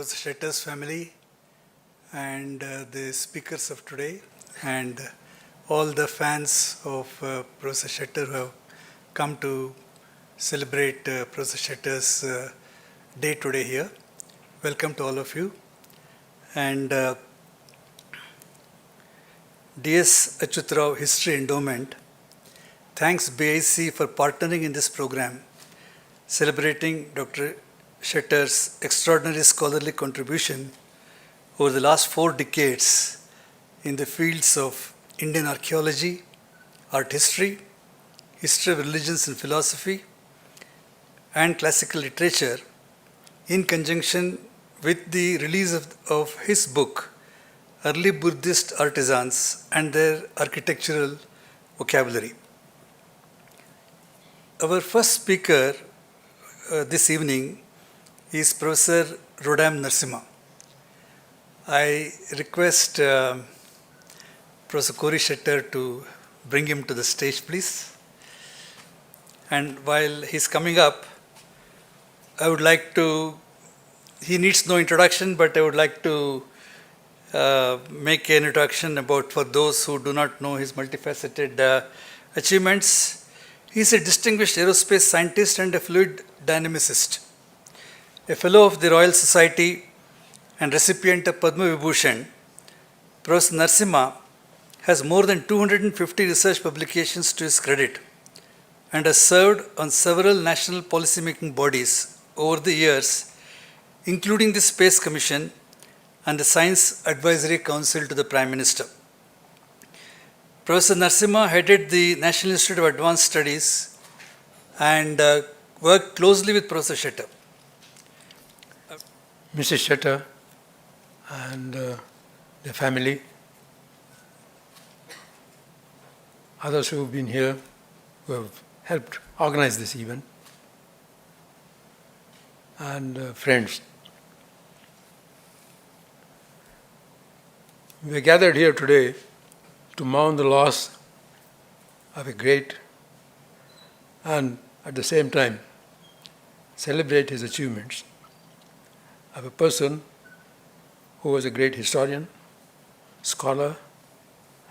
Professor Settar's family and the speakers of today and all the fans of Professor Settar who have come to celebrate Professor Settar's day today here. Welcome to all of you. And DS Achyutrao History Endowment thanks BIC for partnering in this program, celebrating Dr. Settar's extraordinary scholarly contribution over the last 4 decades in the fields of Indian archaeology, art history, history of religions and philosophy, and classical literature, in conjunction with the release of his book, Early Buddhist Artisans and Their Architectural Vocabulary. Our first speaker this evening is Professor Roddam Narasimha. I request Professor Kori Settar to bring him to the stage, please. And while he's coming up, I would like to, he needs no introduction, but I would like to make an introduction about, for those who do not know his multifaceted achievements. He is a distinguished aerospace scientist and a fluid dynamicist, a fellow of the Royal Society and recipient of Padma Vibhushan. Professor Narasimha has more than 250 research publications to his credit and has served on several national policy-making bodies over the years, including the Space Commission and the Science Advisory Council to the Prime Minister. Professor Narasimha headed the National Institute of Advanced Studies and worked closely with Professor Settar. Mrs. Settar and the family, others who have been here, who have helped organize this event, and friends. We are gathered here today to mourn the loss of a great and at the same time celebrate his achievements of a person who was a great historian, scholar,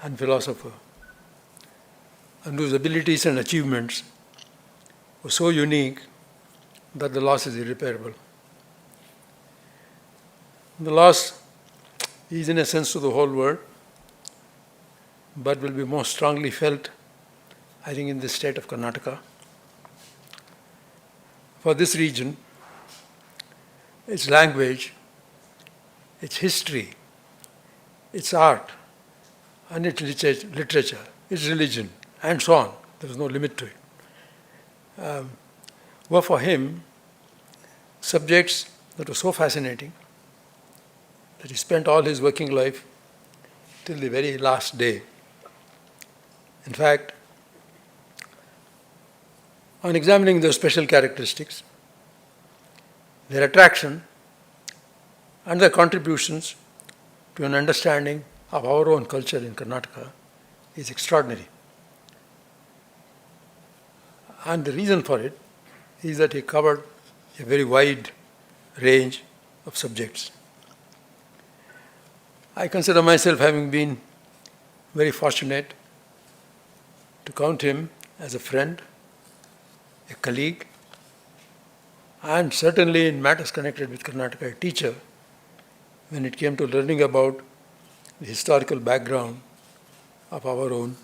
and philosopher, and whose abilities and achievements were so unique that the loss is irreparable. The loss is in a sense to the whole world, but will be most strongly felt, I think, in the state of Karnataka. For this region, its language, its history, its art, and its literature, its religion, and so on, there is no limit to it, were for him subjects that were so fascinating that he spent all his working life till the very last day. In fact, on examining those special characteristics, their attraction and their contributions to an understanding of our own culture in Karnataka is extraordinary. And the reason for it is that he covered a very wide range of subjects. I consider myself having been very fortunate to count him as a friend, a colleague, and certainly in matters connected with Karnataka, a teacher, when it came to learning about the historical background of our own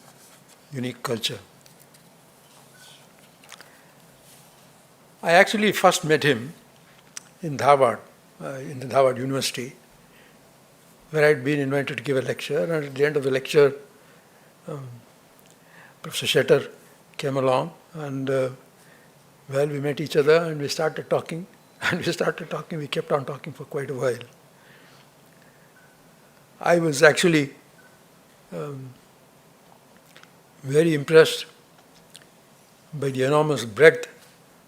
unique culture. I actually first met him in Dharwad, in the Dharwad University, where I had been invited to give a lecture, and at the end of the lecture, Professor Settar came along, and we met each other and we started talking, we kept on talking for quite a while. I was actually very impressed by the enormous breadth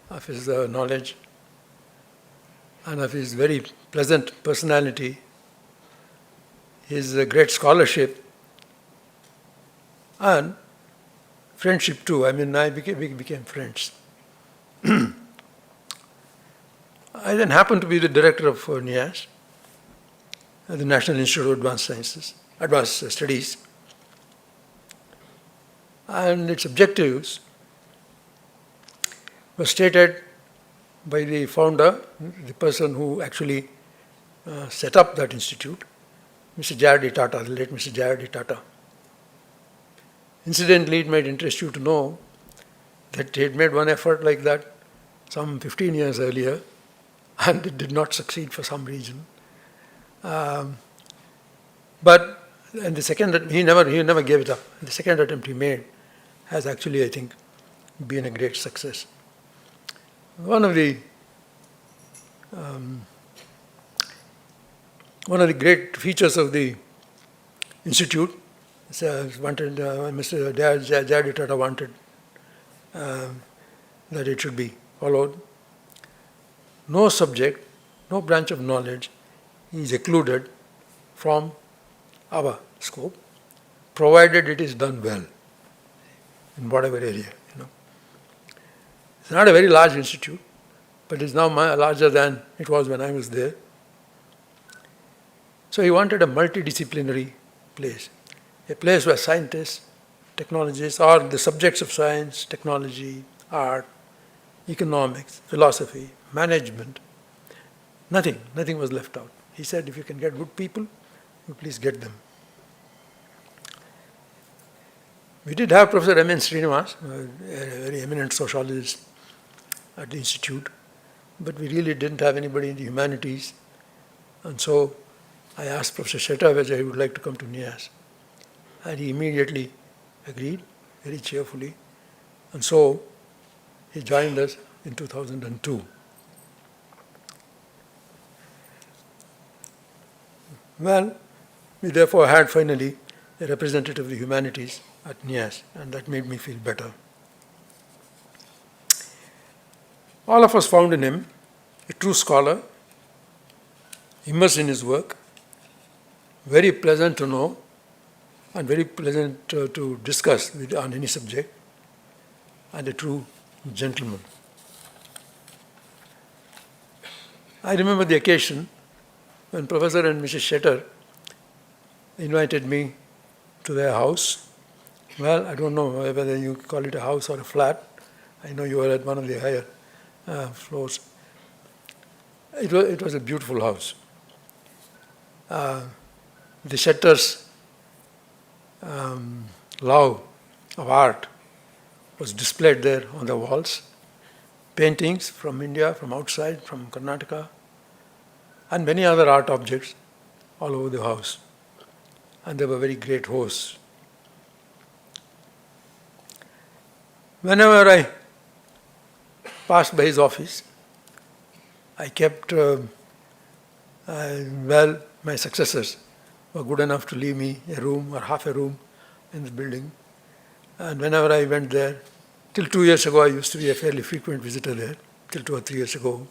of his knowledge and of his very pleasant personality, his great scholarship, and friendship too. I mean, we became friends. I then happened to be the director of NIAS, at the National Institute of Advanced Studies. And its objectives were stated by the founder, the person who actually set up that institute, Mr. J.R.D. Tata, the late Mr. J.R.D. Tata. Incidentally, it might interest you to know that he had made one effort like that some 15 years earlier, and it did not succeed for some reason. But and the second, he never gave it up. The second attempt he made has actually, I think, been a great success. One of the great features of the institute wanted Mr. J.R.D. Tata wanted that it should be followed. No subject, no branch of knowledge is excluded from our scope, provided it is done well in whatever area. It's not a very large institute, but it's now larger than it was when I was there. So he wanted a multidisciplinary place, a place where scientists, technologists, or the subjects of science, technology, art, economics, philosophy, management, nothing was left out. He said, if you can get good people, you please get them. We did have Professor M.N. Srinivas, a very eminent sociologist at the institute, but we really didn't have anybody in the humanities. And so I asked Professor Settar whether he would like to come to NIAS. And he immediately agreed, very cheerfully. And so he joined us in 2002. Well, we therefore had finally a representative of the humanities at NIAS, and that made me feel better. All of us found in him a true scholar, immersed in his work, very pleasant to know, and very pleasant to discuss on any subject, and a true gentleman. I remember the occasion when Professor and Mrs. Settar invited me to their house. Well, I don't know whether you call it a house or a flat. I know you were at one of the higher floors. It was a beautiful house. The Settar's love of art was displayed there on the walls. Paintings from India, from outside, from Karnataka, and many other art objects all over the house. And they were very great hosts. Whenever I passed by his office, I kept, my successors were good enough to leave me a room or half a room in the building. And whenever I went there, till 2 years ago, I used to be a fairly frequent visitor there, till 2 or 3 years ago.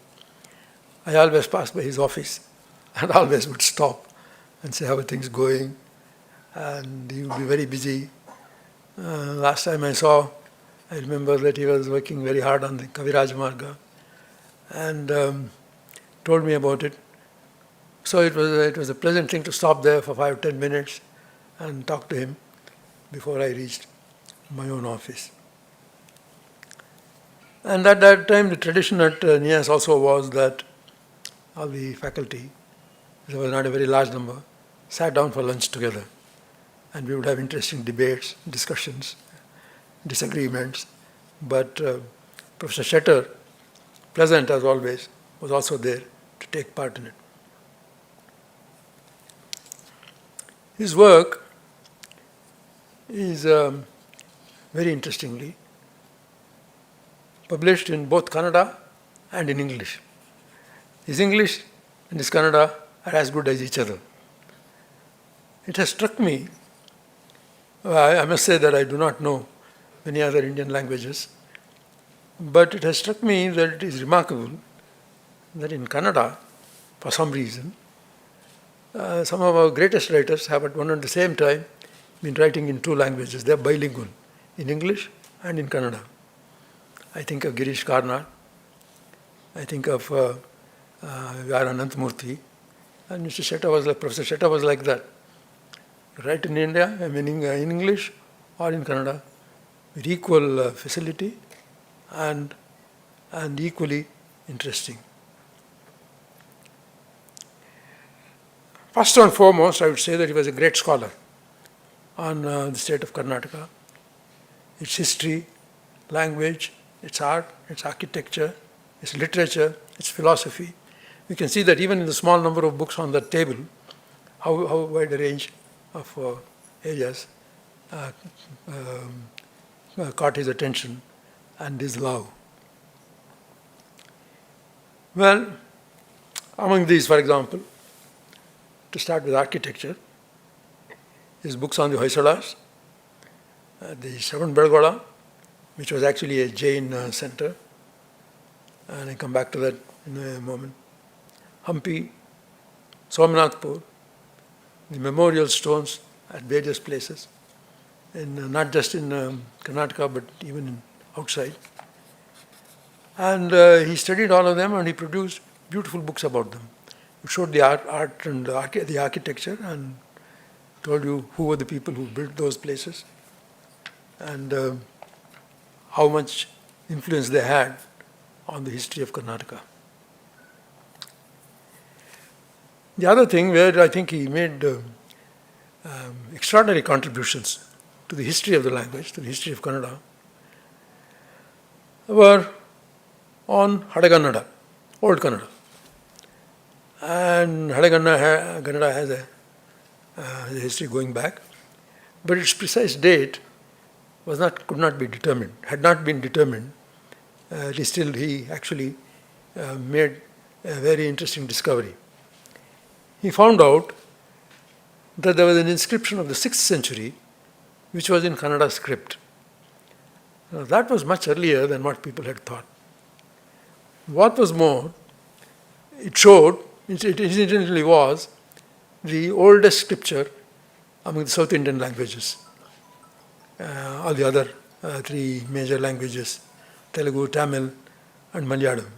I always passed by his office and always would stop and say, how are things going? And he would be very busy. Last time I saw, I remember that he was working very hard on the Kaviraj Marga and told me about it. So it was a pleasant thing to stop there for 5 or 10 minutes and talk to him before I reached my own office. And at that time, the tradition at NIAS also was that all the faculty, there was not a very large number, sat down for lunch together. And we would have interesting debates, discussions, disagreements. But Professor Settar, pleasant as always, was also there to take part in it. His work is very interestingly published in both Kannada and in English. His English and his Kannada are as good as each other. It has struck me, I must say that I do not know many other Indian languages, but it has struck me that it is remarkable that in Kannada, for some reason, some of our greatest writers have at one and the same time been writing in 2 languages. They are bilingual, in English and in Kannada. I think of Girish Karnad, I think of Vyara Ananthamurthy, And Mr. Settar was like, Professor Settar was like that. Write in India, I mean in English or in Kannada, with equal facility and equally interesting. First and foremost, I would say that he was a great scholar on the state of Karnataka, its history, language, its art, its architecture, its literature, its philosophy. You can see that even in the small number of books on that table, how wide a range of areas caught his attention and his love. Well, among these, for example, to start with architecture, his books on the Hoysalas, the Shravan which was actually a Jain center, and I come back to that in a moment. Hampi, Somnathpur, the memorial stones at various places, not just in Karnataka but even outside. And he studied all of them and he produced beautiful books about them. He showed the art and the architecture and told you who were the people who built those places and how much influence they had on the history of Karnataka. The other thing where I think he made extraordinary contributions to the history of the language, to the history of Kannada, were on Hadagannada, Old Kannada. And Hadagannada has a history going back, but its precise date could not be determined, had not been determined. Still, he actually made a very interesting discovery. He found out that there was an inscription of the 6th century which was in Kannada script. Now, that was much earlier than what people had thought. What was more, it showed, it incidentally was, the oldest scripture among the South Indian languages. All the other 3 major languages, Telugu, Tamil and Malayalam.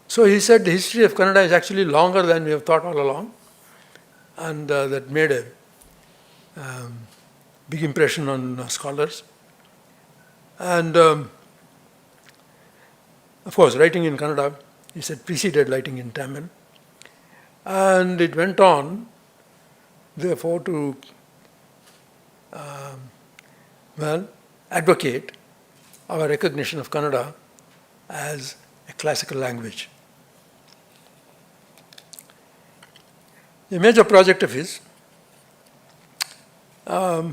So he said the history of Kannada is actually longer than we have thought all along, and that made a big impression on scholars. And of course, writing in Kannada, he said, preceded writing in Tamil. And it went on, therefore, to advocate our recognition of Kannada as a classical language. A major project of his, at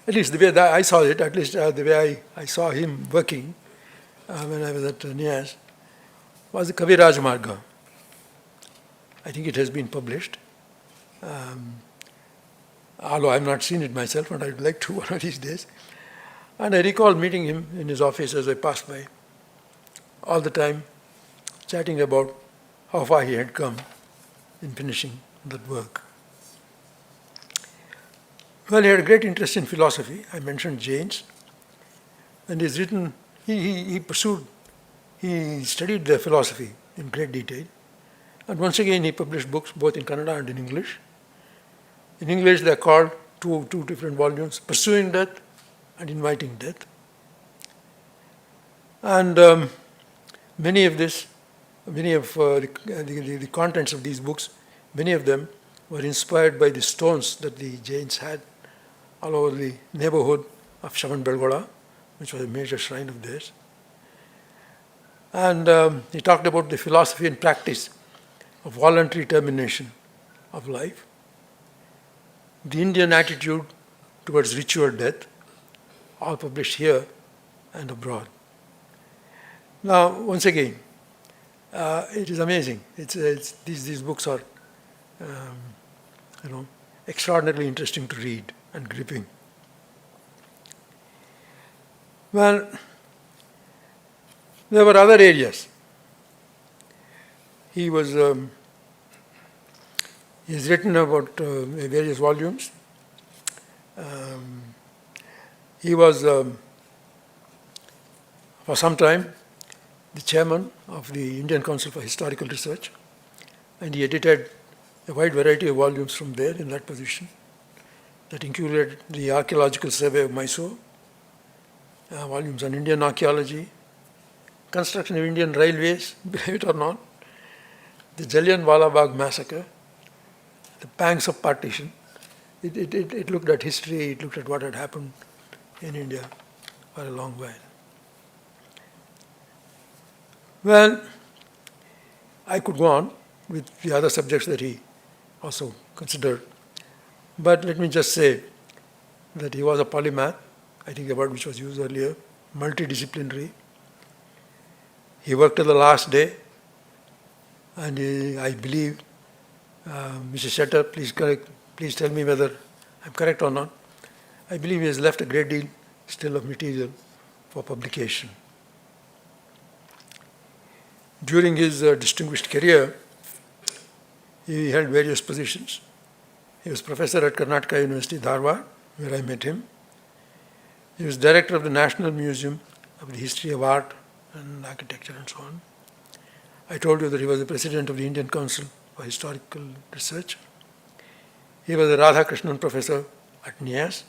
least the way that I saw it, at least the way I saw him working when I was at NIAS, was the Kaviraj Marga. I think it has been published. Although I have not seen it myself, and I would like to one of these days. And I recall meeting him in his office as I passed by, all the time chatting about how far he had come in finishing that work. Well, he had a great interest in philosophy. I mentioned Jains. And he's written, he studied the philosophy in great detail. And once again, he published books both in Kannada and in English. In English, they are called two different volumes, Pursuing Death and Inviting Death. And many of the contents of these books, many of them were inspired by the stones that the Jains had all over the neighborhood of Shravan, which was a major shrine of theirs. And he talked about the philosophy and practice of voluntary termination of life, the Indian attitude towards ritual death, all published here and abroad. Now, once again, it is amazing. These books are, extraordinarily interesting to read and gripping. Well, there were other areas. He has written about various volumes. He was, for some time, the chairman of the Indian Council for Historical Research, and he edited a wide variety of volumes from there in that position. That included the Archaeological Survey of Mysore, volumes on Indian archaeology, construction of Indian railways, believe it or not, the Jallianwala Bagh massacre, the pangs of partition. It looked at history, it looked at what had happened in India for a long while. Well, I could go on with the other subjects that he also considered, but let me just say that he was a polymath, I think the word which was used earlier, multidisciplinary. He worked till the last day, and I believe, Mr. Settar, please tell me whether I'm correct or not. I believe he has left a great deal still of material for publication. During his distinguished career, he held various positions. He was professor at Karnataka University, Dharwad, where I met him. He was director of the National Museum of the History of Art and Architecture and so on. I told you that he was the president of the Indian Council for Historical Research. He was a Radhakrishnan professor at NIAS.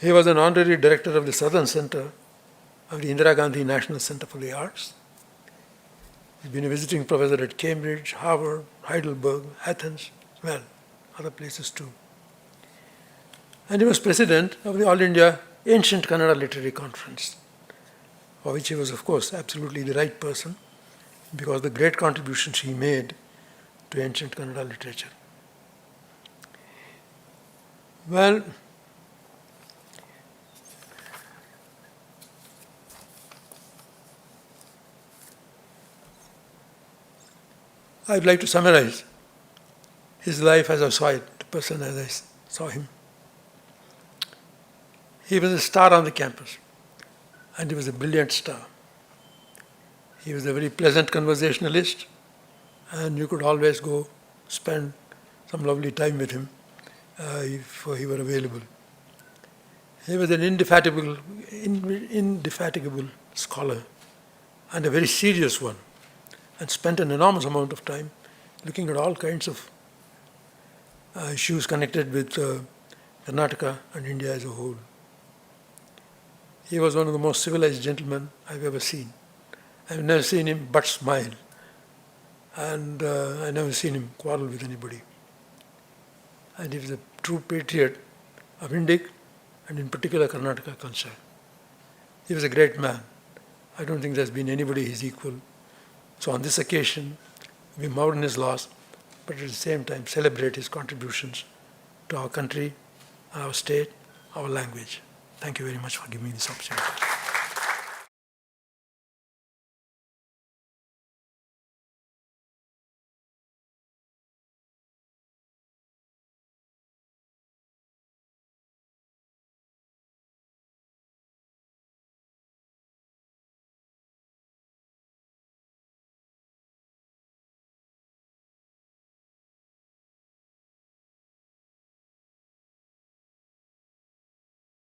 He was an honorary director of the Southern Center of the Indira Gandhi National Center for the Arts. He's been a visiting professor at Cambridge, Harvard, Heidelberg, Athens, well, other places too. And he was president of the All India Ancient Kannada Literary Conference, for which he was, of course, absolutely the right person, because of the great contributions he made to ancient Kannada literature. Well, I'd like to summarize his life as I saw it, the person as I saw him. He was a star on the campus, and he was a brilliant star. He was a very pleasant conversationalist, and you could always go spend some lovely time with him if he were available. He was an indefatigable scholar, and a very serious one, and spent an enormous amount of time looking at all kinds of issues connected with Karnataka and India as a whole. He was one of the most civilized gentlemen I've ever seen. I've never seen him but smile, and I've never seen him quarrel with anybody. And he was a true patriot of Indic and in particular Karnataka culture. He was a great man. I don't think there's been anybody his equal. So on this occasion, we mourn his loss, but at the same time celebrate his contributions to our country, our state, our language. Thank you very much for giving me this opportunity.